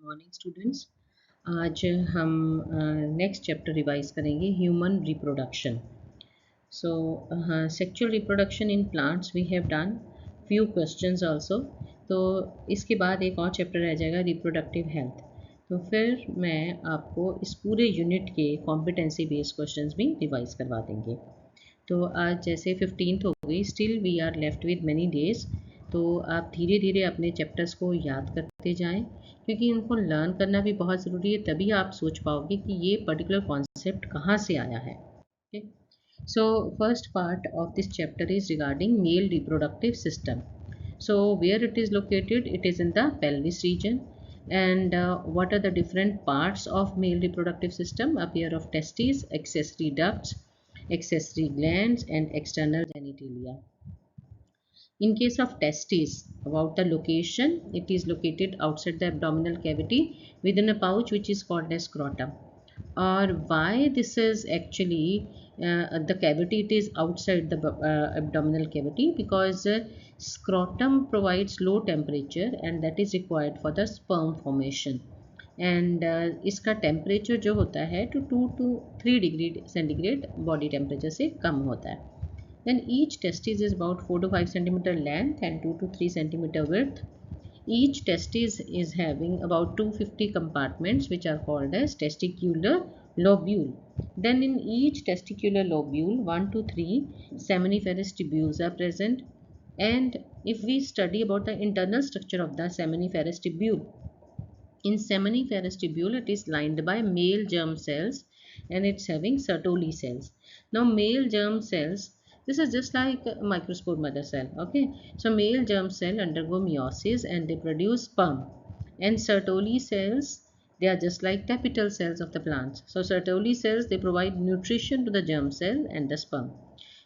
Morning students. आज हम next chapter revise करेंगे human reproduction. So sexual reproduction in plants we have done few questions also. तो इसके बाद एक और चैप्टर रह जाएगा रिप्रोडक्टिव हेल्थ। तो फिर मैं आपको इस पूरे यूनिट के कॉम्पिटेंसी बेस्ड क्वेश्चंस भी रिवाइज करवा देंगे। तो आज जैसे 15th हो गई, still we are left with many days. तो आप धीरे धीरे अपने चैप्टर्स को याद करते जाएं, क्योंकि इनको लर्न करना भी बहुत ज़रूरी है। तभी आप सोच पाओगे कि ये पर्टिकुलर कॉन्सेप्ट कहाँ से आया है। So first part of this chapter is regarding male reproductive system. So where it is located? It is in the pelvis region. And what are the different parts of male reproductive system? A pair of testes, accessory ducts, accessory glands, and external genitalia. In case of testes, about the location, it is located outside the abdominal cavity within a pouch which is called as scrotum. Or why this is actually the cavity, it is outside the abdominal cavity, because scrotum provides low temperature and that is required for the sperm formation. And इसका temperature जो होता है 2 to 3 degree centigrade body temperature से कम होता है. Then each testis is about 4 to 5 centimeter length and 2 to 3 centimeter width. Each testis is having about 250 compartments which are called as testicular lobule. Then in each testicular lobule 1 to 3 seminiferous tubules are present. And if we study about the internal structure of the seminiferous tubule, in seminiferous tubule it is lined by male germ cells and it's having Sertoli cells. Now male germ cells, this is just like a microspore mother cell. Okay, so male germ cell undergo meiosis and they produce sperm, and Sertoli cells, they are just like capital cells of the plants. So Sertoli cells, they provide nutrition to the germ cell and the sperm.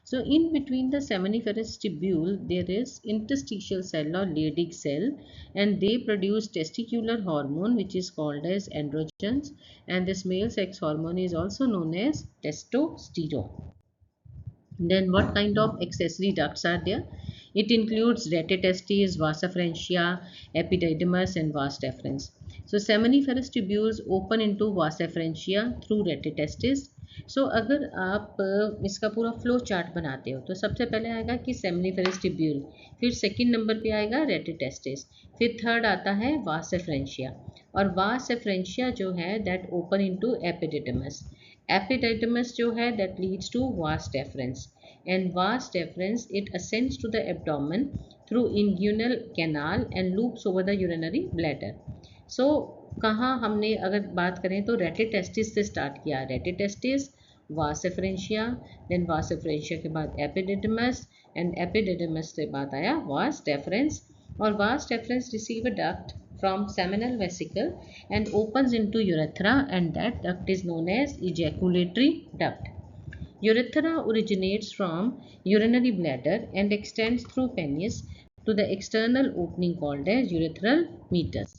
So in between the seminiferous tubule there is interstitial cell or Leydig cell, and they produce testicular hormone which is called as androgens, and this male sex hormone is also known as testosterone. Then what kind of accessory ducts are there? It includes retitestes, vasa francia, epididymis and vas deferens. So seminiferous tubules open into vasa francia through retitestes. So अगर आप इसका पूरा flow chart बनाते हो तो सबसे पहले आएगा कि सेमिनिफेरस ट्यूब्यूल, फिर सेकंड नंबर पे आएगा रेटिटेस्टिस, फिर थर्ड आता है वास एफ्रेंशिया, और वास एफ्रेंशिया जो है that open into epididymis. Epididymis जो है that leads to vas deferens, and vas deferens it ascends to the abdomen through inguinal canal and loops over the urinary bladder. So कहाँ हमने अगर बात करें तो रेटिटेस्टिस से स्टार्ट किया, रेटिटेस्टिस, वास एफ्रेंशिया, देन वास एफ्रेंशिया के बाद एपिडिडमस, एंड एपिडिडमस से बाद आया वास डेफरेंस, और vas deferens receive a duct from seminal vesicle and opens into urethra, and that duct is known as ejaculatory duct. Urethra originates from urinary bladder and extends through penis to the external opening called as urethral meatus.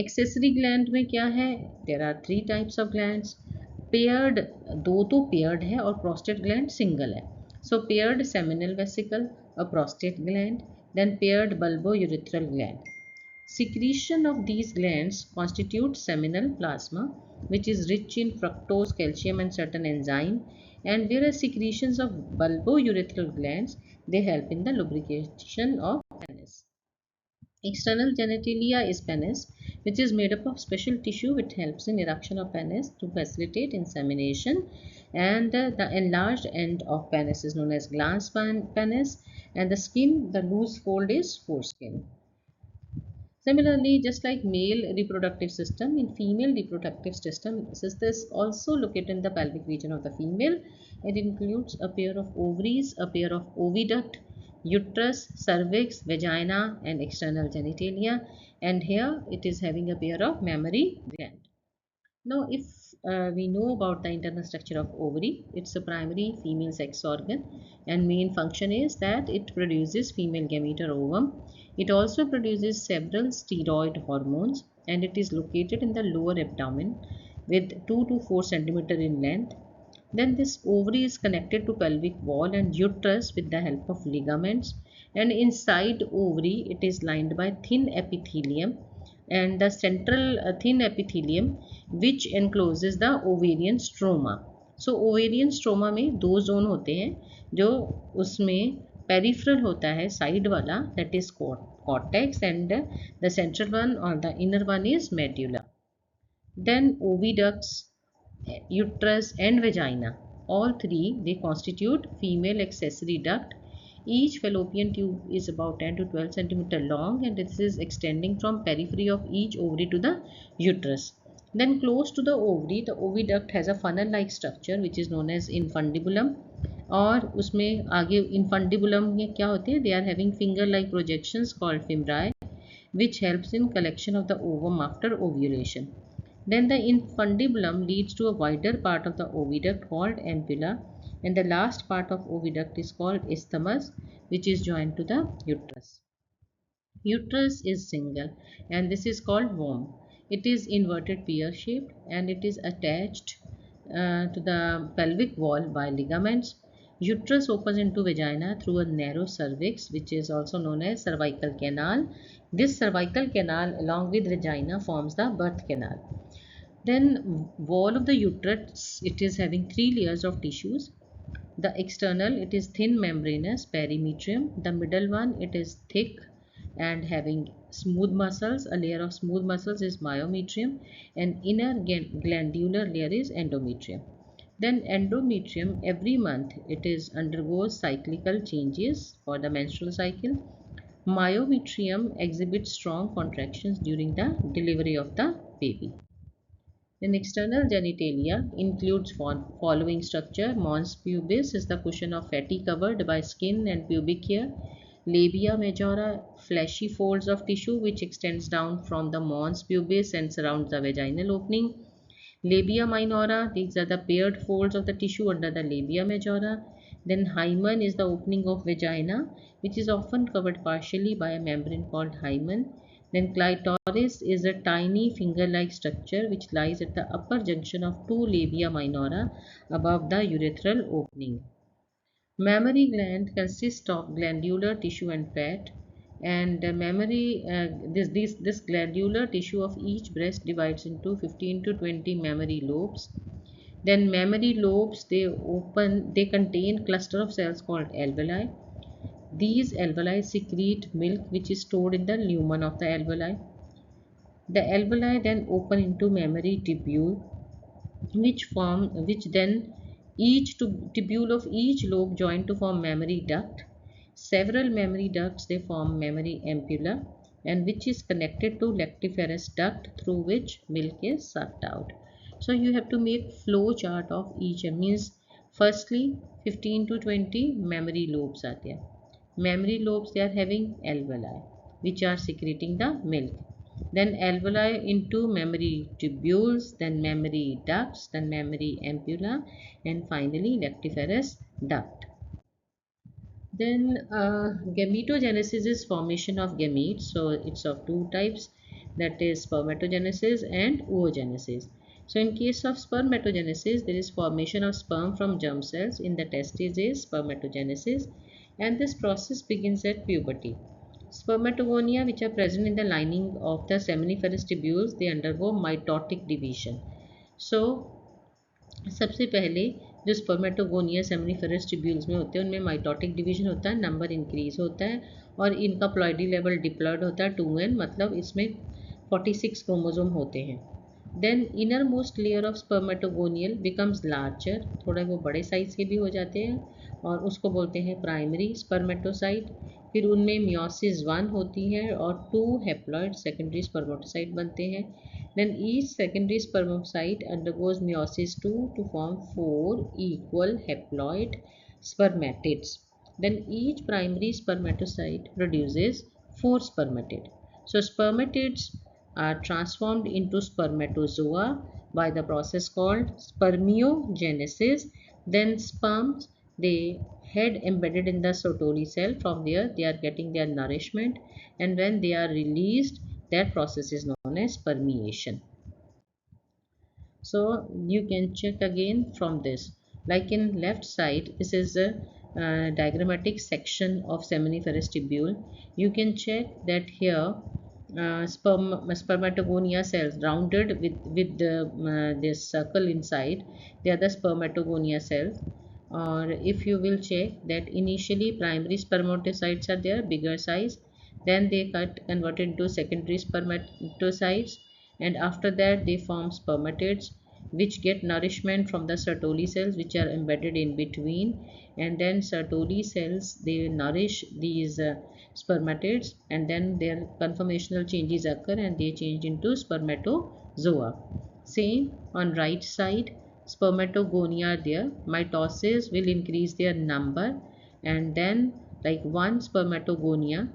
Accessory gland में क्या है? There are 3 types of glands. Paired, दो तो paired है और prostate gland single है. So paired seminal vesicle, a prostate gland, then paired bulbourethral gland. Secretion of these glands constitutes seminal plasma, which is rich in fructose, calcium and certain enzyme, and whereas secretions of bulbourethral glands, they help in the lubrication of penis. External genitalia is penis, which is made up of special tissue which helps in erection of penis to facilitate insemination, and the enlarged end of penis is known as glans penis, and the skin, the loose fold is foreskin. Similarly, just like male reproductive system, in female reproductive system is also located in the pelvic region of the female. It includes a pair of ovaries, a pair of oviduct, uterus, cervix, vagina and external genitalia, and here it is having a pair of mammary gland. Now, if we know about the internal structure of ovary, it's a primary female sex organ, and main function is that it produces female gamete or ovum. It also produces several steroid hormones, and it is located in the lower abdomen with 2 to 4 centimeter in length. Then this ovary is connected to pelvic wall and uterus with the help of ligaments, and inside ovary it is lined by thin epithelium, and the central thin epithelium which encloses the ovarian stroma. So ovarian stroma में दो zone होते हैं, जो उसमें peripheral होता है side वाला, that is cortex, and the central one or the inner one is medulla. Then oviducts, uterus and vagina, all three they constitute female accessory duct. Each fallopian tube is about 10 to 12 centimeter long, and this is extending from periphery of each ovary to the uterus. Then close to the ovary, the oviduct has a funnel like structure which is known as infundibulum. और उसमें आगे infundibulum में क्या होते हैं, they are having finger like projections called fimbriae which helps in collection of the ovum after ovulation. Then the infundibulum leads to a wider part of the oviduct called ampulla, and the last part of oviduct is called isthmus, which is joined to the uterus. Uterus is single, and this is called womb. It is inverted pear shaped, and it is attached to the pelvic wall by ligaments. Uterus opens into vagina through a narrow cervix, which is also known as cervical canal. This cervical canal along with vagina forms the birth canal. Then wall of the uterus, it is having three layers of tissues. The external, it is thin membranous perimetrium. The middle one, it is thick and having smooth muscles. A layer of smooth muscles is myometrium, and inner glandular layer is endometrium. Then endometrium, every month it is undergoes cyclical changes for the menstrual cycle. Myometrium exhibits strong contractions during the delivery of the baby. Then external genitalia includes following structure. Mons pubis is the cushion of fatty covered by skin and pubic hair. Labia majora, fleshy folds of tissue which extends down from the mons pubis and surrounds the vaginal opening. Labia minora, these are the paired folds of the tissue under the labia majora. Then hymen is the opening of vagina, which is often covered partially by a membrane called hymen. Then clitoris is a tiny finger-like structure which lies at the upper junction of two labia minora above the urethral opening. Mammary gland consists of glandular tissue and fat, and this glandular tissue of each breast divides into 15 to 20 mammary lobes. Then mammary lobes, they contain cluster of cells called alveoli. These alveoli secrete milk which is stored in the lumen of the alveoli. The alveoli then open into mammary tubule, which then each tubule of each lobe join to form mammary duct. Several mammary ducts they form mammary ampulla, and which is connected to lactiferous duct through which milk is sucked out. So you have to make flow chart of each. It means firstly 15 to 20 mammary lobes are there. Mammary lobes, they are having alveoli which are secreting the milk. Then alveoli into mammary tubules, then mammary ducts, then mammary ampulla, and finally lactiferous duct. Then gametogenesis is formation of gametes. So it's of two types, that is spermatogenesis and oogenesis. So in case of spermatogenesis, there is formation of sperm from germ cells. In the testes is spermatogenesis, and this process begins at puberty. Spermatogonia which are present in the lining of the seminiferous tubules, they undergo mitotic division. So सबसे पहले जो spermatogonia seminiferous tubules में होते हैं उनमें mitotic division होता है, number increase होता है और इनका प्लॉइडी लेवल डिप्लॉयड होता है 2n, मतलब इसमें 46 क्रोमोसोम होते हैं. Then inner most layer of spermatogonial becomes larger, थोड़े वो बड़े साइज के भी हो जाते हैं और उसको बोलते हैं प्राइमरी स्पर्मेटोसाइट. फिर उनमें मियोसिस 1 होती है और 2 हैप्लॉइड सेकेंडरी स्पर्मेटोसाइट बनते हैं. Then each secondary spermatocyte undergoes meiosis II to form 4 equal haploid spermatids. Then each primary spermatocyte produces 4 spermatid. So spermatids are transformed into spermatozoa by the process called spermiogenesis. Then sperms, they head embedded in the Sertoli cell. From there they are getting their nourishment, and when they are released, that process is known as permeation. So you can check again from this, like in left side, this is a diagrammatic section of seminiferous tubule. You can check that here spermatogonia cells rounded with this circle inside. They are the spermatogonia cells. Or if you will check that initially primary spermatocytes are there, bigger size, then they converted into secondary spermatocytes, and after that they form spermatids, which get nourishment from the Sertoli cells which are embedded in between, and then Sertoli cells they nourish these spermatids, and then their conformational changes occur and they change into spermatozoa. Same on right side, spermatogonia are there. Mitosis will increase their number, and then like one spermatogonia,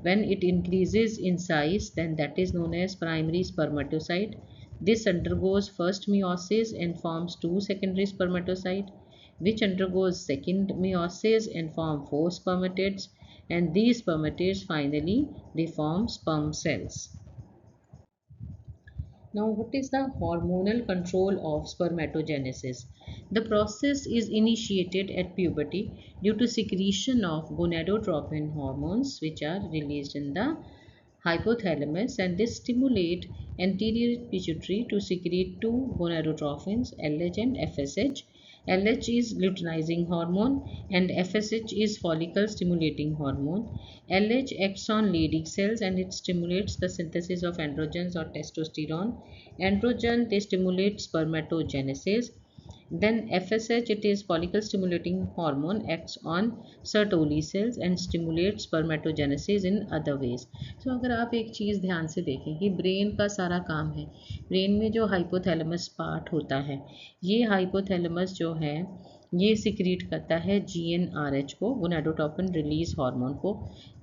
when it increases in size, then that is known as primary spermatocyte. This undergoes first meiosis and forms two secondary spermatocytes, which undergoes second meiosis and form four spermatids, and these spermatids finally they form sperm cells. Now, what is the hormonal control of spermatogenesis? The process is initiated at puberty due to secretion of gonadotropin hormones, which are released in the hypothalamus, and this stimulate anterior pituitary to secrete two gonadotrophins, LH and FSH. LH is luteinizing hormone and FSH is follicle stimulating hormone. LH acts on Leydig cells and it stimulates the synthesis of androgens or testosterone. Androgen they stimulate spermatogenesis. Then FSH, it is follicle stimulating hormone, acts on Sertoli cells and stimulates spermatogenesis in other ways. So अगर आप एक चीज़ ध्यान से देखें कि brain का सारा काम है, ब्रेन में जो हाइपोथैलेमस पार्ट होता है, ये हाइपोथैलेमस जो है ये सिक्रीट करता है GnRH को, गोनाडोट्रोपिन रिलीज हार्मोन को।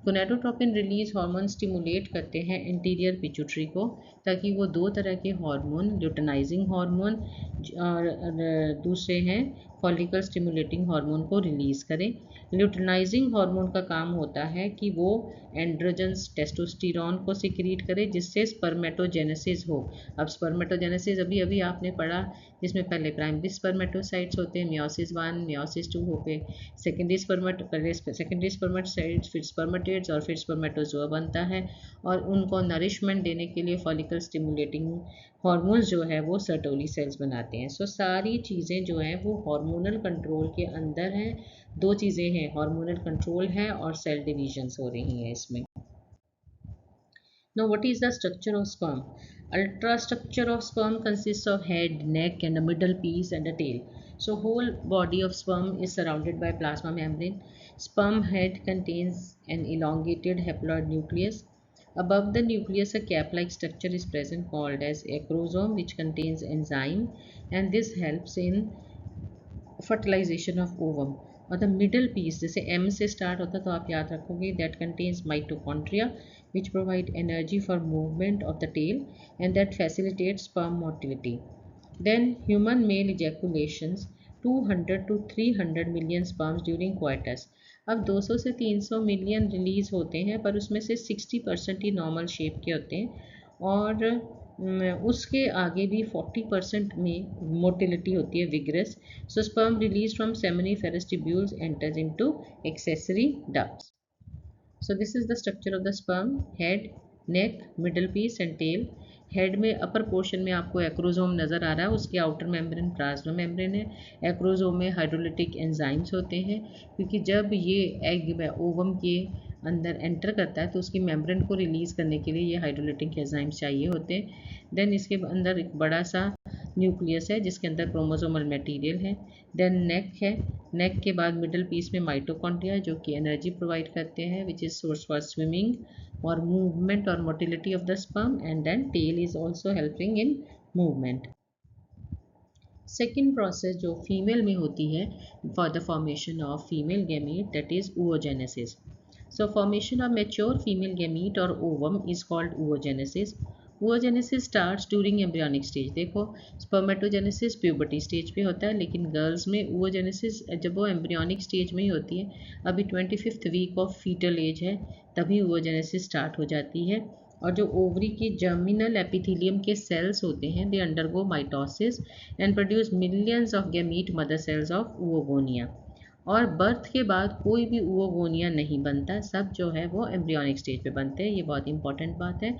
गोनाडोट्रोपिन रिलीज हार्मोन स्टिमुलेट करते हैं इंटीरियर पिट्यूटरी को, ताकि वो दो तरह के हार्मोन, ल्यूटिनाइजिंग हार्मोन और दूसरे हैं फॉलिकल स्टिमुलेटिंग हार्मोन को रिलीज़ करें। ल्यूटिनाइजिंग हार्मोन का काम होता है कि वो एंड्रोजन्स टेस्टोस्टेरोन को सिक्रीट करे जिससे स्पर्मेटोजेनेसिस हो। अब स्पर्मेटोजेनेसिस अभी अभी आपने पढ़ा, जिसमें पहले प्राइमरी स्पर्मेटोसाइट्स होते हैं, मियोसिस 1 मियोसिस 2 होके सेकेंडरी स्पर्मेटोसाइट्स, फिर स्पर्मेटिड्स और फिर स्पर्मेटोजोआ बनता है, और उनको नरिशमेंट देने के लिए फॉलिकल स्टिमुलेटिंग हार्मोन्स जो है वो सर्टोली सेल्स बनाते हैं। सो सारी चीज़ें जो हैं वो हार्मोनल कंट्रोल के अंदर हैं। दो चीज़ें हैं, हार्मोनल कंट्रोल है और सेल डिविजन्स हो रही हैं इसमें। Now, what is the structure of sperm? Ultrastructure of sperm consists of head, neck, and a middle piece and a tail. So, whole body of sperm is surrounded by plasma membrane. Sperm head contains an elongated haploid nucleus. Above the nucleus, a cap-like structure is present called as acrosome, which contains enzyme, and this helps in fertilization of ovum. और the middle piece, जैसे M से start होता तो आप याद रखोगे, that contains mitochondria which provide energy for movement of the tail and that facilitates sperm motility. Then human male ejaculations 200 to 300 million sperms during quarts. अब 200 से 300 मिलियन रिलीज होते हैं, पर उसमें से 60% ही नॉर्मल शेप के होते हैं, और उसके आगे भी 40% में मोटिलिटी होती है vigorous. So sperm release from seminiferous tubules enters into accessory ducts. So this is the structure of the sperm, head, neck, middle piece and tail. Head में अपर पोर्शन में आपको एक्रोजोम नज़र आ रहा है, उसके आउटर मेम्ब्रेन प्लाज्मा मेम्ब्रेन है। Acrosome में hydrolytic enzymes होते हैं, क्योंकि जब ये एग में ओवम के अंदर एंटर करता है तो उसकी मेम्ब्रेन को रिलीज़ करने के लिए ये हाइड्रोलिटिक एंजाइम्स चाहिए होते हैं। देन इसके अंदर एक बड़ा सा न्यूक्लियस है जिसके अंदर क्रोमोसोमल मटेरियल है। देन नेक है, नेक के बाद मिडल पीस में माइटोकॉन्ड्रिया जो कि एनर्जी प्रोवाइड करते हैं, which is source for swimming और मूवमेंट और motility of the sperm, and then tail is also helping in movement. Second process जो फीमेल में होती है for the formation of female gamete, that is oogenesis. So formation of mature female gamete or ovum is called oogenesis. Oogenesis starts during embryonic stage. देखो spermatogenesis puberty stage पे होता है, लेकिन girls में oogenesis जब वो एम्ब्रियोनिक स्टेज में ही होती है, अभी 25th week of fetal as है, तभी oogenesis स्टार्ट हो जाती है। और जो ओवरी के जर्मिनल एपिथेलियम के सेल्स होते हैं, they undergo mitosis and produce millions of gamete mother cells of oogonia. और बर्थ के बाद कोई भी oogonia नहीं बनता, सब जो है वो एम्ब्रियोनिक स्टेज पे बनते हैं। ये बहुत इंपॉर्टेंट बात है।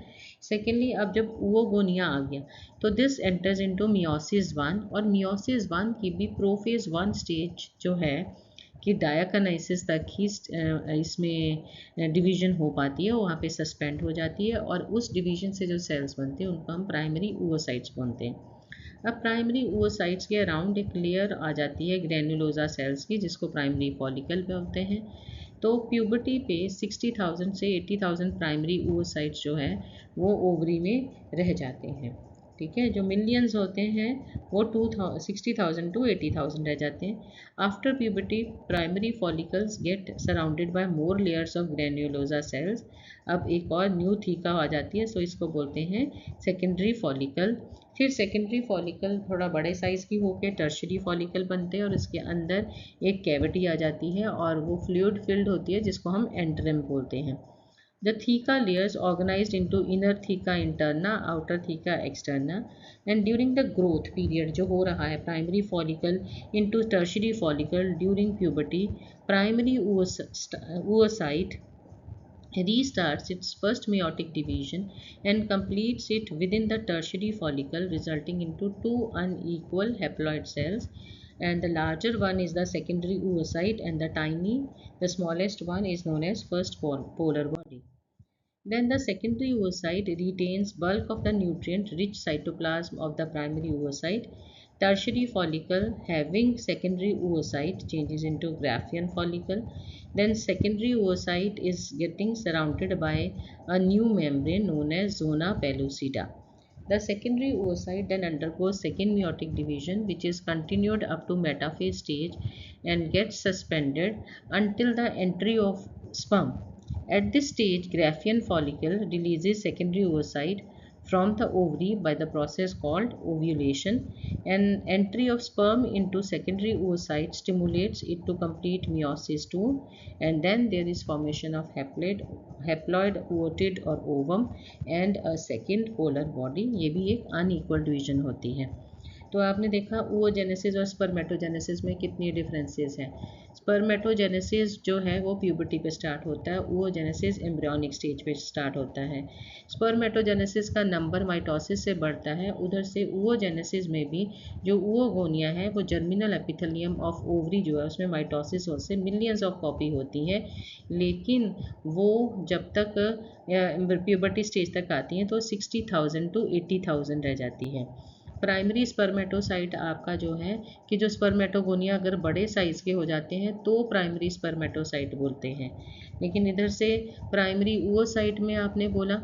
सेकेंडली, अब जब oogonia आ गया तो दिस एंटर्स इनटू मियोसिस 1, और मियोसिस 1 की भी प्रोफेज 1 स्टेज जो है कि डायाकनाइसिस तक ही इसमें डिवीजन हो पाती है, वहाँ पे सस्पेंड हो जाती है, और उस डिवीजन से जो सेल्स बनते हैं उनको हम प्राइमरी oocytes बोलते हैं। अब प्राइमरी oocytes के अराउंड एक लेयर आ जाती है ग्रेनुलोजा सेल्स की, जिसको प्राइमरी फॉलिकल बोलते हैं। तो प्यूबर्टी पे 60,000 से 80,000 प्राइमरी oocytes जो है वो ओवरी में रह जाते हैं। ठीक है, जो मिलियंस होते हैं वो 60,000 टू 80,000 रह जाते हैं। After puberty primary follicles get surrounded by more layers of granulosa cells. अब एक और न्यू थीका आ जाती है, सो इसको बोलते हैं सेकेंडरी फॉलिकल। फिर सेकेंडरी फॉलिकल थोड़ा बड़े साइज़ की होकर टर्शरी फॉलिकल बनते हैं, और इसके अंदर एक कैविटी आ जाती है और वो फ्लूइड फिल्ड होती है, जिसको हम एंट्रम बोलते हैं। The theca layers organized into inner theca interna, outer theca externa, and during the growth period जो हो रहा है primary follicle into tertiary follicle during puberty, primary oocyte restarts its first meiotic division and completes it within the tertiary follicle, resulting into two unequal haploid cells, and the larger one is the secondary oocyte, and the smallest one is known as first polar body. Then the secondary oocyte retains bulk of the nutrient-rich cytoplasm of the primary oocyte. Tertiary follicle having secondary oocyte changes into Graafian follicle. Then secondary oocyte is getting surrounded by a new membrane known as zona pellucida. The secondary oocyte then undergoes second meiotic division, which is continued up to metaphase stage and gets suspended until the entry of sperm. At this stage, Graafian follicle releases secondary oocyte from the ovary by the process called ovulation, and entry of sperm into secondary oocyte stimulates it to complete meiosis 2, and then there is formation of haploid ootid or ovum and a second polar body. ये भी एक unequal division होती है। तो आपने देखा oogenesis और spermatogenesis में कितनी डिफरेंसेस हैं। स्पर्मेटोजेनेसिस जो है वो प्यूबर्टी पे स्टार्ट होता है, oogenesis एम्ब्रियोनिक स्टेज पे स्टार्ट होता है। स्पर्मेटोजेनेसिस का नंबर माइटोसिस से बढ़ता है, उधर से oogenesis में भी जो oogonia है वो जर्मिनल एपिथेलियम ऑफ ओवरी जो है उसमें माइटोसिस से मिलियंस ऑफ कॉपी होती है, लेकिन वो जब तक प्यूबर्टी स्टेज तक आती हैं तो 60,000 टू 80,000 रह जाती है। प्राइमरी स्पर्मेटोसाइट आपका जो है कि जो स्पर्मेटोगोनिया अगर बड़े साइज़ के हो जाते हैं तो प्राइमरी स्पर्मेटोसाइट बोलते हैं, लेकिन इधर से प्राइमरी oocyte में आपने बोला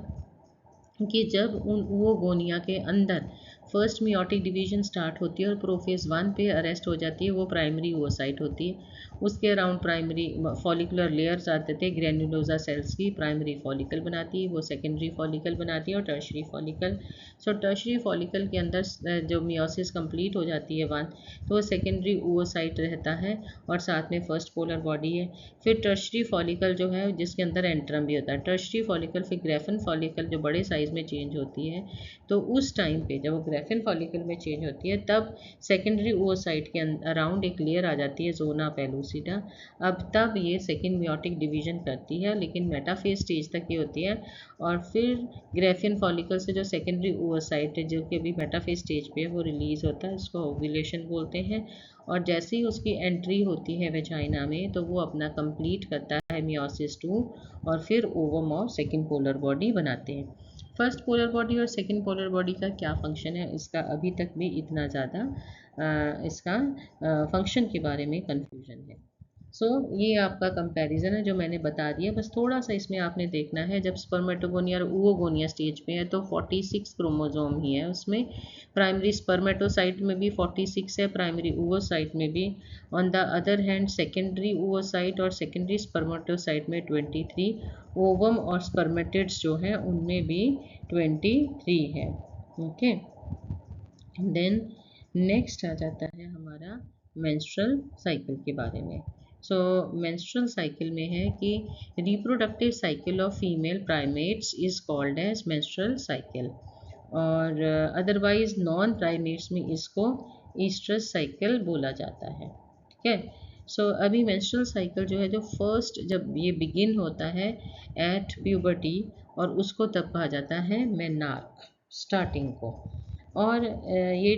कि जब उन oogonia के अंदर फर्स्ट मियोटिक डिवीजन स्टार्ट होती है और प्रोफेज 1 पे अरेस्ट हो जाती है, वो प्राइमरी oocyte होती है। उसके अराउंड प्राइमरी फॉलिकुलर लेयर्स आते थे ग्रेन्युलोजा सेल्स की, प्राइमरी फॉलिकल बनाती है, वो सेकेंडरी फॉलिकल बनाती है और टर्शरी फॉलिकल। सो टर्शरी फॉलिकल के अंदर जो मियोसिस कंप्लीट हो जाती है 1, तो वो सेकेंडरी oocyte रहता है और साथ में फर्स्ट पोलर बॉडी है। फिर टर्शरी फॉलिकल जो है जिसके अंदर एंट्रम भी होता है, टर्शरी फॉलिकल फिर ग्रेफन फॉलिकल जो बड़े साइज में चेंज होती है, तो उस टाइम पे जब वो ग्रेफिन फॉलिकल में चेंज होती है तब सेकेंडरी oocyte के अराउंड एक लेयर आ जाती है जोना पेलुसिडा। अब तब ये सेकेंड मियोटिक डिवीजन करती है, लेकिन मेटाफेज स्टेज तक ये होती है, और फिर ग्रेफिन फॉलिकल से जो सेकेंडरी oocyte है जो कि अभी मेटाफेज स्टेज पे है वो रिलीज होता है, उसको ओव्यूलेशन बोलते हैं। और जैसे ही उसकी एंट्री होती है वेजाइना में तो वो अपना कंप्लीट करता है मियोसिस 2 और फिर ओवम और सेकेंड पोलर बॉडी बनाते हैं। फर्स्ट पोलर बॉडी और सेकेंड पोलर बॉडी का क्या फंक्शन है, इसका अभी तक भी इतना ज़्यादा इसका फंक्शन के बारे में कन्फ्यूजन है। सो ये आपका कंपैरिजन है जो मैंने बता दिया, बस थोड़ा सा इसमें आपने देखना है। जब स्पर्मेटोगोनिया और oogonia स्टेज पे है तो 46 क्रोमोसोम ही है उसमें। प्राइमरी स्पर्मेटोसाइट में भी 46 है, प्राइमरी oocyte में भी। On the other hand secondary oocyte और सेकेंडरी स्पर्मेटोसाइट में 23, ओवम और स्पर्मेटिड्स जो हैं उनमें भी 23 है। ओके, देन नेक्स्ट आ जाता है हमारा मेंस्ट्रुअल साइकिल के बारे में। सो मेंस्ट्रुअल साइकिल में है कि reproductive cycle of female primates is called as menstrual cycle, और अदरवाइज नॉन प्राइमेट्स में इसको ईस्ट्रस साइकिल बोला जाता है। ठीक है, सो अभी मेंस्ट्रुअल साइकिल जो है, जो फर्स्ट जब ये बिगिन होता है एट प्यूबर्टी, और उसको तब कहा जाता है मेनार्क, स्टार्टिंग को। और ये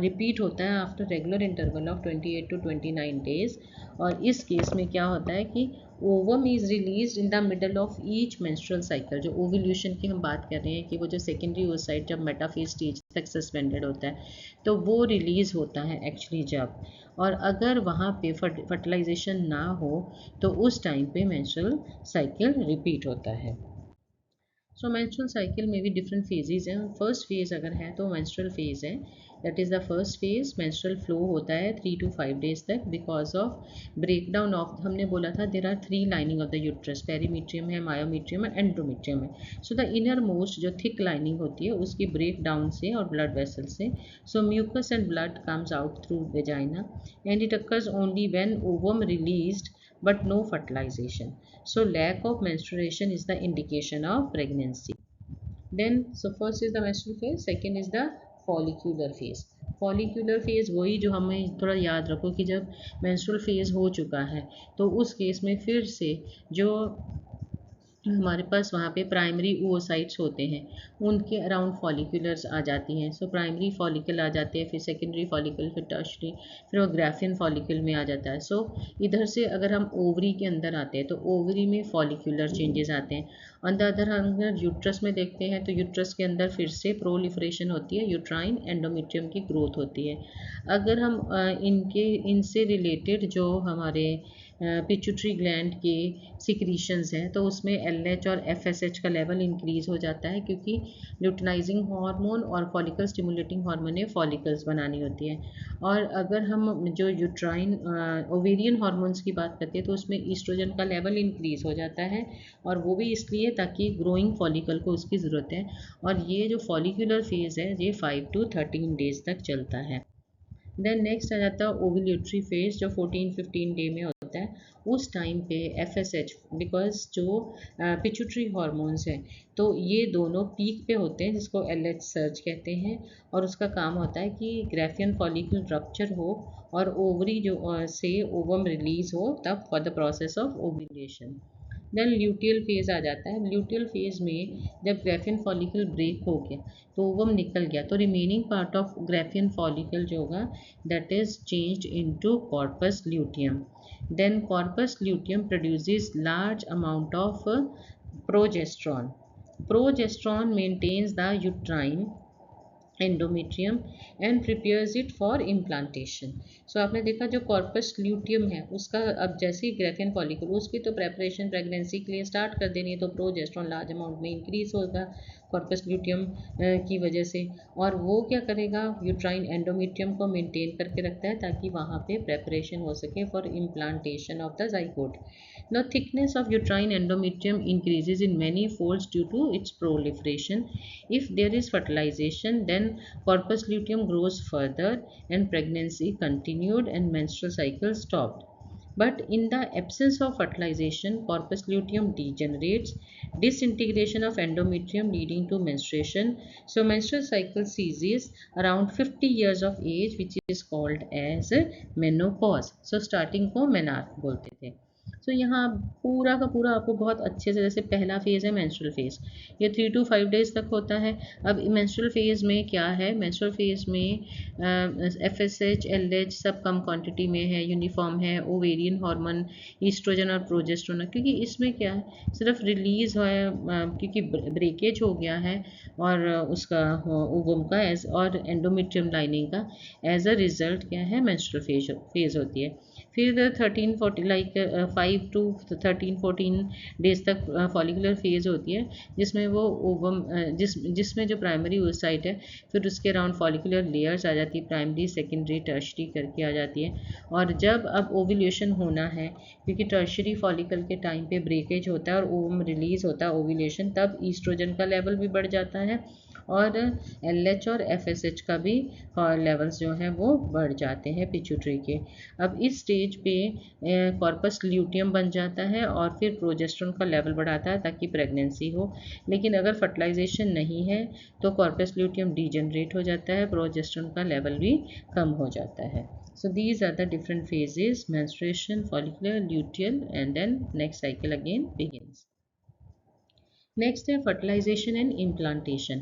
रिपीट होता है after regular interval of 28 to 29 days. और इस केस में क्या होता है कि ovum is release in the middle of each menstrual cycle. जो ओव्यूलेशन की हम बात कर रहे हैं कि वो जो सेकेंडरी ओसाइट जब मेटाफेज स्टेज तक सस्पेंडेड होता है तो वो रिलीज होता है एक्चुअली जब, और अगर वहाँ पे फर्टिलाइजेशन ना हो तो उस टाइम पे मेंस्ट्रुअल साइकिल रिपीट होता है। सो मेंस्ट्रुअल साइकिल में भी डिफरेंट फेजेस हैं। फर्स्ट फेज अगर है तो मेंस्ट्रुअल फेज है, that is the first phase. Menstrual flow होता है 3 to 5 डेज तक बिकॉज ऑफ ब्रेकडाउन ऑफ, हमने बोला था there are 3 lining of the uterus, perimetrium है, मायोमीट्रियम है, एंडोमीट्रियम है। सो द इनर मोस्ट जो थिक लाइनिंग होती है उसकी ब्रेक डाउन से और ब्लड वेसल से, so mucus and blood comes out through vagina and it occurs only when ovum released but no fertilization. So lack of menstruation is the indication of pregnancy. Then so first is the menstrual phase, second is the follicular phase. Follicular phase वही जो हमें थोड़ा याद रखो कि जब menstrual phase हो चुका है तो उस केस में फिर से जो हमारे पास वहाँ पे प्राइमरी oocytes होते हैं उनके अराउंड फॉलिकुलर्स आ जाती हैं। सो प्राइमरी फॉलिकल आ जाते हैं, फिर सेकेंडरी फॉलिकल, फिर टर्शरी, फिर वो ग्राफियन फॉलिकल में आ जाता है। सो इधर से अगर हम ओवरी के अंदर आते हैं तो ओवरी में फॉलिकुलर चेंजेस आते हैं। ऑन द अदर अगर यूट्रस में देखते हैं तो यूट्रस के अंदर फिर से प्रोलिफरेशन होती है, यूट्राइन एंडोमेट्रियम की ग्रोथ होती है। अगर हम इनसे रिलेटेड जो हमारे पिट्यूटरी ग्लैंड के सिक्रीशंस हैं तो उसमें LH और FSH का लेवल इंक्रीज़ हो जाता है, क्योंकि ल्यूटिनाइजिंग हार्मोन और फॉलिकल स्टिमुलेटिंग हार्मोन ने फॉलिकल्स बनानी होती है। और अगर हम जो यूट्राइन ओवेरियन हार्मोन्स की बात करते हैं तो उसमें ईस्ट्रोजन का लेवल इंक्रीज़ हो जाता है, और वो भी इसलिए ताकि ग्रोइंग फॉलिकल को उसकी ज़रूरत है। और ये जो फॉलिकुलर फेज़ है ये 5 to 13 डेज तक चलता है। देन नेक्स्ट आ जाता है ओव्यूलेटरी फेज, जो 14-15 डे में होता है। उस टाइम पे FSH, बिकॉज जो पिट्यूटरी हॉर्मोन्स हैं तो ये दोनों पीक पे होते हैं, जिसको LH सर्ज कहते हैं, और उसका काम होता है कि ग्राफियन फॉलिकल रप्चर हो और ओवरी जो से ओवम रिलीज हो, तब for the process of ovulation. Then luteal phase आ जाता है। ल्यूटियल फेज़ में जब ग्राफियन फॉलिकल ब्रेक हो गया तो ओवम निकल गया, तो remaining part of graafian follicle जो होगा that is changed into corpus luteum. Then corpus luteum produces large amount of progesterone. Progesterone maintains the uterine endometrium and prepares it for implantation. So आपने देखा जो corpus luteum है उसका अब जैसे ही Graafian follicle उसकी तो प्रेपरेशन प्रेगनेंसी के लिए स्टार्ट कर देनी है, तो प्रोजेस्ट्रॉन लार्ज अमाउंट में इंक्रीज होगा कॉर्पस ल्यूटियम की वजह से, और वो क्या करेगा यूट्राइन एंडोमेट्रियम को मेंटेन करके रखता है ताकि वहाँ पे प्रेपरेशन हो सके for implantation of the zygote. Now, thickness of uterine endometrium increases in many folds due to its proliferation. If there is fertilization, then corpus luteum grows further and pregnancy continued and menstrual cycle stopped. But in the absence of fertilization, corpus luteum degenerates, disintegration of endometrium leading to menstruation. So menstrual cycle ceases around 50 years of age, which is called as menopause. So starting को menarche बोलते थे। तो यहाँ पूरा का पूरा आपको बहुत अच्छे से, जैसे पहला फेज़ है मेंस्ट्रुअल फेज़, ये 3 to 5 डेज तक होता है। अब मेंस्ट्रुअल फेज़ में क्या है, मेंस्ट्रुअल फेज़ में FSH LH सब कम क्वांटिटी में है, यूनिफॉर्म है, ओवेरियन हार्मोन, ईस्ट्रोजन और प्रोजेस्टेरोन, क्योंकि इसमें क्या है सिर्फ रिलीज़ है क्योंकि ब्रेकेज हो गया है और उसका ओवम का एज और एंडोमेट्रियम लाइनिंग का एज अ रिजल्ट क्या है मेंस्ट्रुअल फेज़ होती है। फिर 13-14 लाइक 5 to 13-14 डेज तक फॉलिकुलर फेज़ होती है, जिसमें वो ओवम जिसमें जो प्राइमरी oocyte है फिर उसके अराउंड फॉलिकुलर लेयर्स आ जाती है, प्राइमरी सेकेंडरी टर्शरी करके आ जाती है। और जब अब ओव्यूलेशन होना है, क्योंकि टर्शरी फॉलिकल के टाइम पे ब्रेकेज होता है और ओवम रिलीज़ होता है ओव्यूलेशन, तब ईस्ट्रोजन का लेवल भी बढ़ जाता है और LH और FSH का भी लेवल्स जो हैं वो बढ़ जाते हैं पिट्यूटरी के। अब इस स्टेज पे कॉर्पस ल्यूटियम बन जाता है और फिर प्रोजेस्टेरोन का लेवल बढ़ाता है ताकि प्रेगनेंसी हो। लेकिन अगर फर्टिलाइजेशन नहीं है तो कॉर्पस ल्यूटियम डीजनरेट हो जाता है, प्रोजेस्टेरोन का लेवल भी कम हो जाता है। So these are the different phases: menstruation, follicular, luteal, and then next cycle again begins. Next is fertilization and implantation.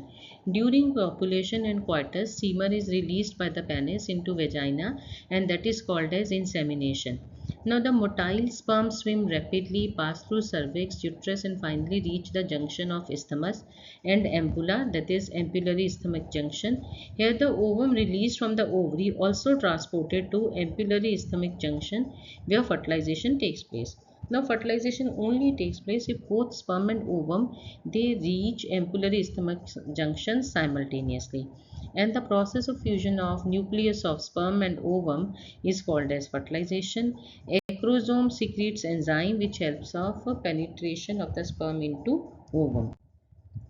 During copulation and coitus, semen is released by the penis into vagina, and that is called as insemination. Now the motile sperm swim rapidly, pass through cervix, uterus, and finally reach the junction of isthmus and ampulla, that is ampullary isthmic junction. Here the ovum released from the ovary also transported to ampullary isthmic junction where fertilization takes place. Now fertilization only takes place if both sperm and ovum they reach ampullary isthmic junction simultaneously, and the process of fusion of nucleus of sperm and ovum is called as fertilization. Acrosome secretes enzyme which helps of penetration of the sperm into ovum.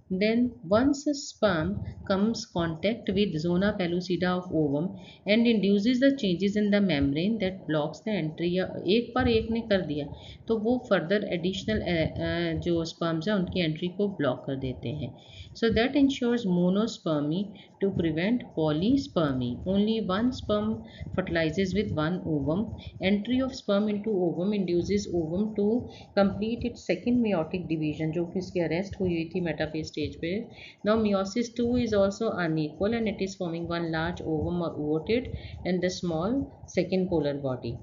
Then once a sperm comes contact with zona pellucida of ovum and induces the changes in the membrane that blocks the entry, या एक पर एक ने कर दिया तो वो further additional जो स्पर्म्स है उनकी एंट्री को ब्लॉक कर देते हैं. So that ensures monospermy to prevent polyspermy. Only one sperm fertilizes with one ovum. Entry of sperm into ovum induces ovum to complete its second meiotic division जो कि इसकी अरेस्ट हुई थी मेटाफेज स्टेज पे. Now meiosis 2 is also unequal and it is forming one large ovum or ootid and the small second polar body.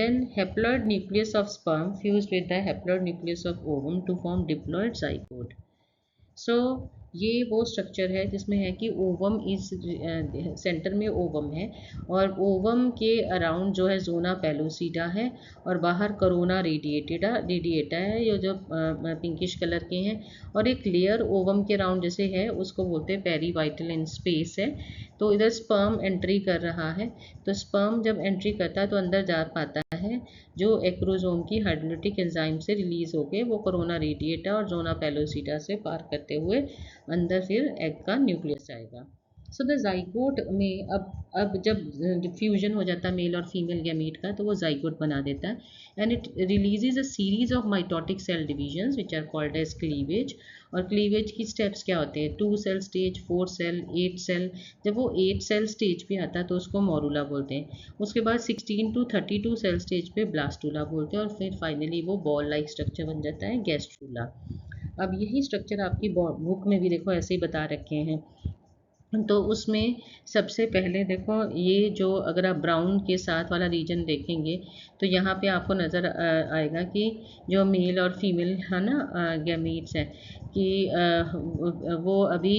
Then haploid nucleus of sperm fused with the haploid nucleus of ovum to form diploid zygote. सो ये वो structure है जिसमें है कि ovum इस centre में ovum है और ओवम के अराउंड जो है जोना पेलोसीडा है और बाहर करोना रेडिएटा है, ये जो पिंकिश कलर के हैं, और एक लेयर ओवम के अराउंड जैसे है उसको बोलते हैं पेरीवाइटल इन स्पेस है. तो इधर स्पर्म एंट्री कर रहा है, तो स्पर्म जब एंट्री करता है तो अंदर जा पाता है जो एक्रोजोम की हाइड्रोलिटिक एंजाइम से रिलीज होकर वो कोरोना रेडिएटा और जोना पेलोसीटा से पार करते हुए अंदर फिर एग का न्यूक्लियस आएगा. सो द जाइगोट में अब जब फ्यूजन हो जाता है मेल और फीमेल गैमीट का तो वो जाइगोट बना देता है and it releases a series of mitotic cell divisions which are called as cleavage. और क्लीवेज की स्टेप्स क्या होते हैं? 2 सेल स्टेज, 4 सेल, 8 सेल. जब वो 8 सेल स्टेज पे आता है तो उसको मोरूला बोलते हैं. उसके बाद 16 टू 32 सेल स्टेज पे ब्लास्टूला बोलते हैं और फिर फाइनली वो बॉल लाइक स्ट्रक्चर बन जाता है गैस्ट्रूला. अब यही स्ट्रक्चर आपकी बुक में भी देखो ऐसे ही बता रखे हैं. तो उसमें सबसे पहले देखो ये जो अगर आप ब्राउन के साथ वाला रीजन देखेंगे तो यहाँ पे आपको नज़र आएगा कि जो मेल और फीमेल है ना गैमीट्स हैं कि वो अभी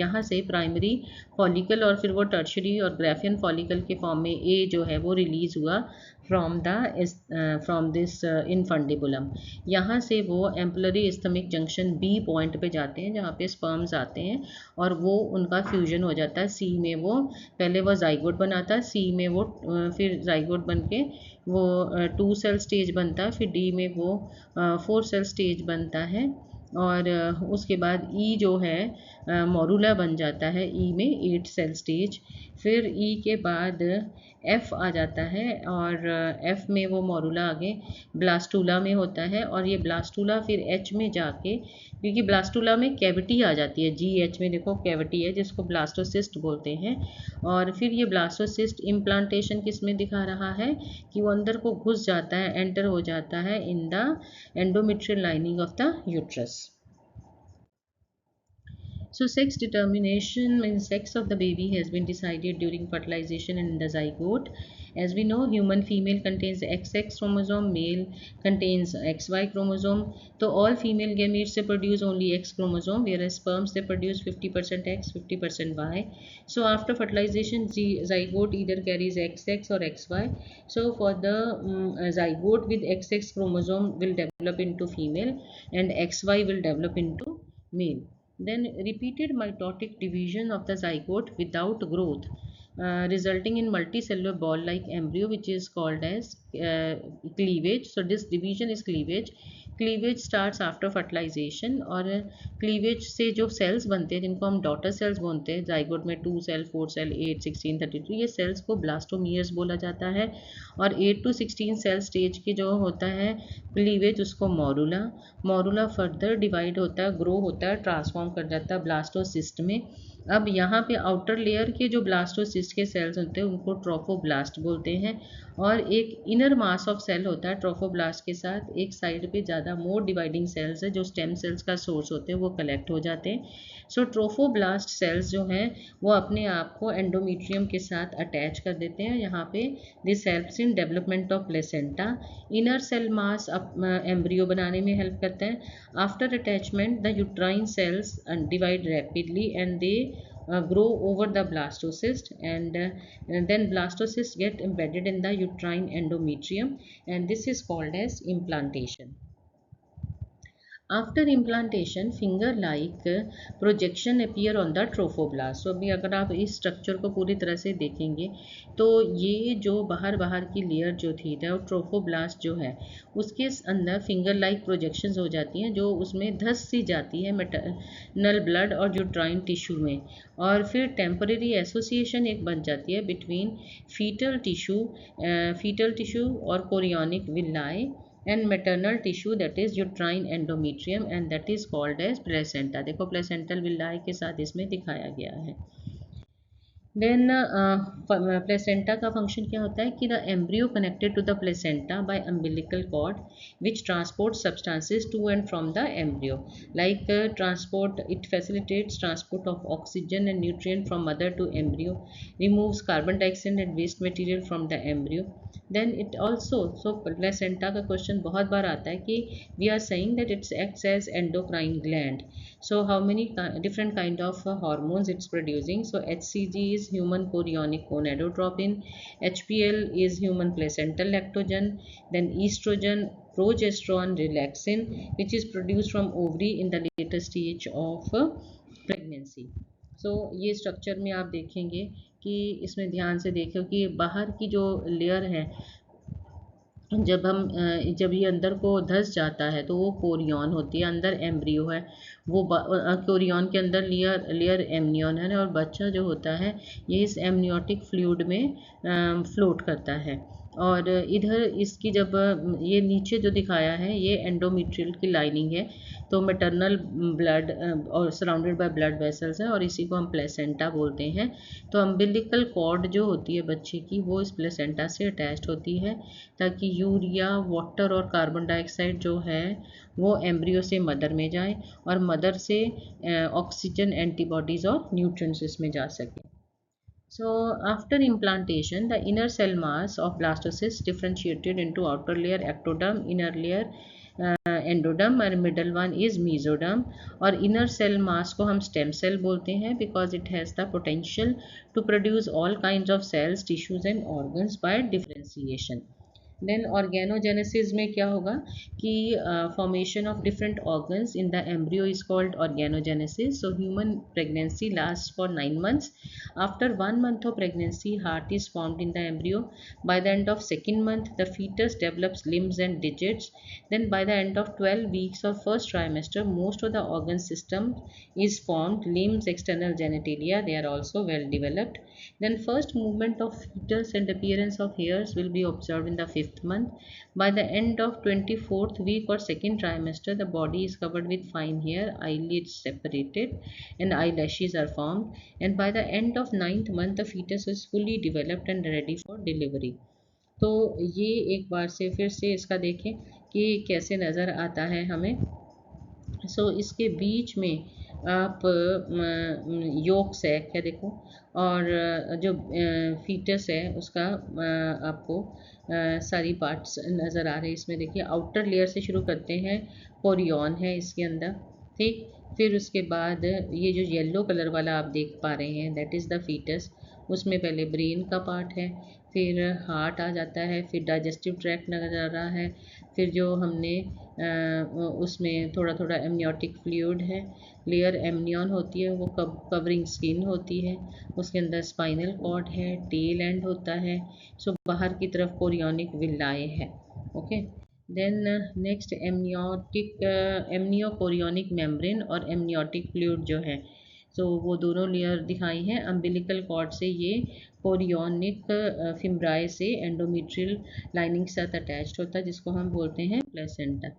यहाँ से प्राइमरी फॉलिकल और फिर वो टर्शरी और ग्राफियन फॉलिकल के फॉर्म में ए जो है वो रिलीज़ हुआ फ्रॉम दिस इनफंडिबुलम. यहाँ से वो ampullary isthmic junction B point पे जाते हैं जहाँ पे स्पर्म्स आते हैं और वो उनका फ्यूजन हो जाता है. सी में वो पहले वो जाइगोट बनाता है, सी में वो फिर जाइगोट बन के वो 2 सेल स्टेज बनता है, फिर डी में वो 4 सेल स्टेज बनता है और उसके बाद ई जो है मोरूला बन जाता है. ई में 8 सेल स्टेज, फिर ई के बाद एफ आ जाता है और एफ में वो मोरूला आगे ब्लास्टूला में होता है और ये ब्लास्टूला फिर एच में जाके, क्योंकि ब्लास्टूला में कैविटी आ जाती है, जी एच में देखो कैविटी है जिसको ब्लास्टोसिस्ट बोलते हैं. और फिर ये ब्लास्टोसिस्ट इम्प्लांटेशन किस में दिखा रहा है कि वो अंदर को घुस जाता है, एंटर हो जाता है in the endometrial lining of the uterus. So sex determination means sex of the baby has been decided during fertilization and in the zygote. As we know, human female contains XX chromosome, male contains XY chromosome. So all female gametes they produce only X chromosome, whereas sperms they produce 50% X, 50% Y. So after fertilization, the zygote either carries XX or XY. So for the zygote with XX chromosome will develop into female and XY will develop into male. Then repeated mitotic division of the zygote without growth resulting in multicellular ball-like embryo which is called as cleavage. So this division is cleavage. Cleavage starts after fertilization, और cleavage से जो sales बनते हैं जिनको हम daughter cells बोलते हैं, zygote में 2 सेल, 4 सेल, 8, 16, 32, ये सेल्स को ब्लास्टोमियर्स बोला जाता है। और 8 to 16 सेल स्टेज के जो होता है क्लीवेज, उसको मोरुला। मोरुला फर्दर डिवाइड होता है, ग्रो होता है, ट्रांसफॉर्म कर जाता है ब्लास्टोसिस्ट में। अब यहाँ पे आउटर लेयर के जो ब्लास्टोसिस्ट के सेल्स होते हैं उनको ट्रोफोब्लास्ट बोलते हैं, और एक इनर मास ऑफ सेल होता है ट्रोफोब्लास्ट के साथ, एक साइड पे ज़्यादा मोर डिवाइडिंग सेल्स है जो स्टेम सेल्स का सोर्स होते हैं, वो कलेक्ट हो जाते हैं। सो ट्रोफोब्लास्ट सेल्स जो हैं वो अपने आप को एंडोमीट्रियम के साथ अटैच कर देते हैं यहाँ पे। This helps in development of placenta. Inner cell mass embryo बनाने में हेल्प करता है। After attachment the uterine cells divide rapidly and they grow over the blastocyst, and then blastocysts get embedded in the uterine endometrium, and this is called as implantation. After implantation finger like projection appear on the trophoblast. तो अभी अगर आप इस structure को पूरी तरह से देखेंगे तो ये जो बाहर की लेयर जो थी वो ट्रोफोब्लास्ट जो है उसके अंदर फिंगर लाइक प्रोजेक्शंस हो जाती हैं जो उसमें धस सी जाती है मैटरनल ब्लड और यूट्राइन टिश्यू में, और फिर टेम्परेरी एसोसिएशन एक बन जाती है बिटवीन फीटल टिश्यू और chorionic villi and maternal tissue, that is uterine endometrium, and that is called as placenta। देखो placental villi के साथ इसमें दिखाया गया है। देन प्लेसेंटा का फंक्शन क्या होता है कि the embryo connected to the placenta by umbilical cord which transport substances to and from the embryo, like transport, it facilitates transport of oxygen and nutrient from mother to embryo, removes carbon dioxide and waste material from the embryo. Then it also, so placenta का question बहुत बार आता है कि we are saying that it's acts as endocrine gland, so how many different kind of hormones it's producing? So HCG is human chorionic gonadotropin, HPL is human placental lactogen, then estrogen, progesterone, relaxin, which is produced from ovary in the later stage of pregnancy। so ये structure में आप देखेंगे कि इसमें ध्यान से देखो कि बाहर की जो लेयर है जब ये अंदर को धस जाता है तो वो कोरियन होती है, अंदर एम्ब्रियो है, वो कोरियन के अंदर लेयर एमनियन है, और बच्चा जो होता है ये इस एमनियोटिक फ्लूइड में फ्लोट करता है। और इधर इसकी जब ये नीचे जो दिखाया है ये एंडोमेट्रियल की लाइनिंग है, तो मैटरनल ब्लड और सराउंडेड बाय ब्लड वेसल्स है, और इसी को हम प्लेसेंटा बोलते हैं। तो अम्बिलिकल कॉर्ड जो होती है बच्चे की वो इस प्लेसेंटा से अटैच्ड होती है ताकि यूरिया, वाटर और कार्बन डाइऑक्साइड जो है वो एम्ब्रियो से मदर में जाए और मदर से ऑक्सीजन, एंटीबॉडीज़ और न्यूट्रिएंट्स इसमें जा सके। So after implantation, the inner cell mass of blastocyst differentiated into outer layer ectoderm, inner layer endoderm, और मिडल वन इज मीजोडर्म। और इनर सेल मास को हम स्टेम सेल बोलते हैं because it has the potential to produce all kinds of cells, tissues and organs by differentiation. Then organogenesis में क्या होगा कि formation of different organs in the embryo is called organogenesis. So human pregnancy last for 9 months। आफ्टर 1 month of pregnancy, heart is formed in the embryo. By the end of 2nd month, the fetus develops limbs and digits. Then by the end of 12 weeks of first trimester, most of the organ system is formed, limbs, external genitalia, they are also well developed. Then first movement of fetus and appearance of hairs will be observed in the 5th month. By the end of 24th week or 2nd trimester, the body is covered with fine hair, eyelids separated, and eyelashes are formed. And by the end of 9th month, the fetus is fully developed and ready for delivery। तो ये एक बार से फिर से इसका देखें कि कैसे नज़र आता है हमें। सो इसके बीच में आप योक सैक है देखो, और जो फीटस है उसका आपको सारी पार्ट्स नज़र आ रहे हैं इसमें। देखिए आउटर लेयर से शुरू करते हैं, कोरियन है इसके अंदर, ठीक। फिर उसके बाद ये जो येलो कलर वाला आप देख पा रहे हैं दैट इज़ द फीटस, उसमें पहले ब्रेन का पार्ट है, फिर हार्ट आ जाता है, फिर डाइजेस्टिव ट्रैक्ट नज़र आ रहा है, फिर जो हमने उसमें थोड़ा थोड़ा एमनियोटिक फ्लूइड है, लेयर एमनियन होती है, वो कवरिंग स्किन होती है, उसके अंदर स्पाइनल कॉर्ड है, टेल एंड होता है। सो बाहर की तरफ कोरियोनिक विलाई है। ओके, देन नेक्स्ट एमनियोकोरियोनिक मेम्ब्रेन और एमनियोटिक फ्लूइड जो है, सो वो दोनों लेयर दिखाई हैं। अम्बिलिकल कॉर्ड से ये कोरियोनिक फिम्ब्राई से एंडोमेट्रियल लाइनिंग के साथ अटैच्ड होता है, जिसको हम बोलते हैं placenta.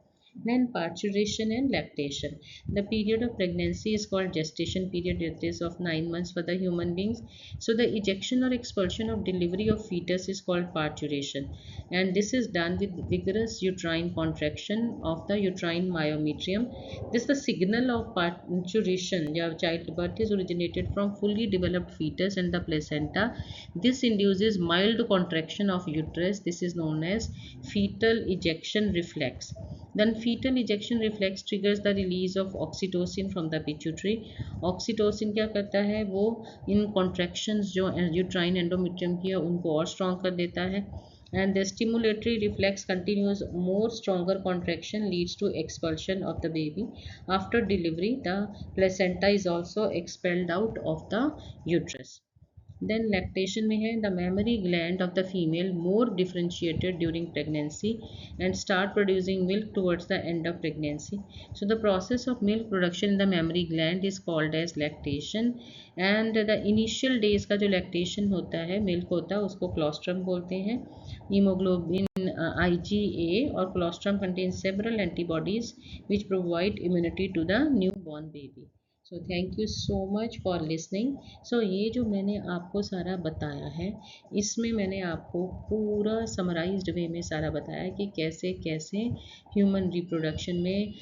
Then parturition and lactation. The period of pregnancy is called gestation period. It is of 9 months for the human beings. So the ejection or expulsion of delivery of fetus is called parturition, and this is done with vigorous uterine contraction of the uterine myometrium. This the signal of parturition. Yeah, childbirth is originated from fully developed fetus and the placenta. This induces mild contraction of uterus. This is known as fetal ejection reflex. Then fetal ejection reflex triggers the release of oxytocin from the pituitary. Oxytocin क्या करता है, वो इन contractions जो uterine endometrium की है उनको और strong कर देता है. And the stimulatory reflex continues. More stronger contraction leads to expulsion of the baby. After delivery, the placenta is also expelled out of the uterus. Then lactation में है, the mammary gland of the female more differentiated during pregnancy and start producing milk towards the end of pregnancy. So the process of milk production in the mammary gland is called as lactation. And the initial days का जो lactation होता है, milk होता है, उसको colostrum बोलते हैं. Hemoglobin IgA or colostrum contains several antibodies which provide immunity to the newborn baby. So thank you so much for listening. So ये जो मैंने आपको सारा बताया है, इसमें मैंने आपको पूरा समराइज्ड वे में सारा बताया कि कैसे कैसे ह्यूमन रिप्रोडक्शन में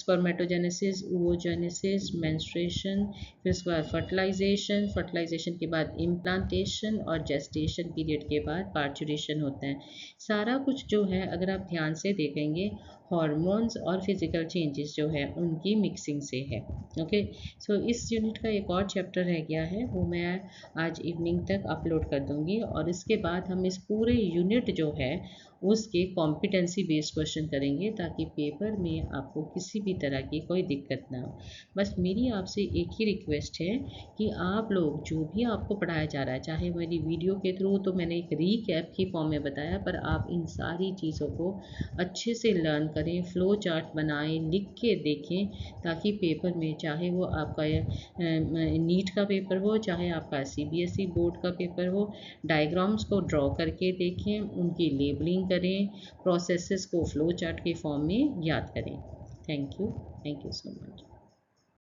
स्पर्मेटोजेनेसिस, ओवोजेनेसिस, मेंस्ट्रुएशन, फिर उसके बाद फर्टिलाइजेशन, फर्टिलाइजेशन के बाद इम्प्लांटेशन और जेस्टेशन पीरियड के बाद पार्चुरेशन होता है. सारा कुछ जो है अगर आप ध्यान से देखेंगे, हॉर्मोन्स और फिजिकल चेंजेस जो है उनकी मिक्सिंग से है. ओके, सो इस यूनिट का एक और चैप्टर रह गया है, वो मैं आज इवनिंग तक अपलोड कर दूंगी, और इसके बाद हम इस पूरे यूनिट जो है उसके कॉम्पिटेंसी बेस्ड क्वेश्चन करेंगे, ताकि पेपर में आपको किसी भी तरह की कोई दिक्कत ना हो. बस मेरी आपसे एक ही रिक्वेस्ट है कि आप लोग जो भी आपको पढ़ाया जा रहा है, चाहे मेरी वीडियो के थ्रू तो मैंने एक रीकैप की फॉर्म में बताया, पर आप इन सारी चीज़ों को अच्छे से लर्न करें, फ्लो चार्ट बनाएं, लिख के देखें, ताकि पेपर में, चाहे वो आपका नीट का पेपर हो, चाहे आपका CBSE बोर्ड का पेपर हो, डायग्राम्स को ड्रॉ करके देखें, उनकी लेबलिंग करें, प्रोसेसेस को फ्लो चार्ट के फॉर्म में याद करें. Thank you so much.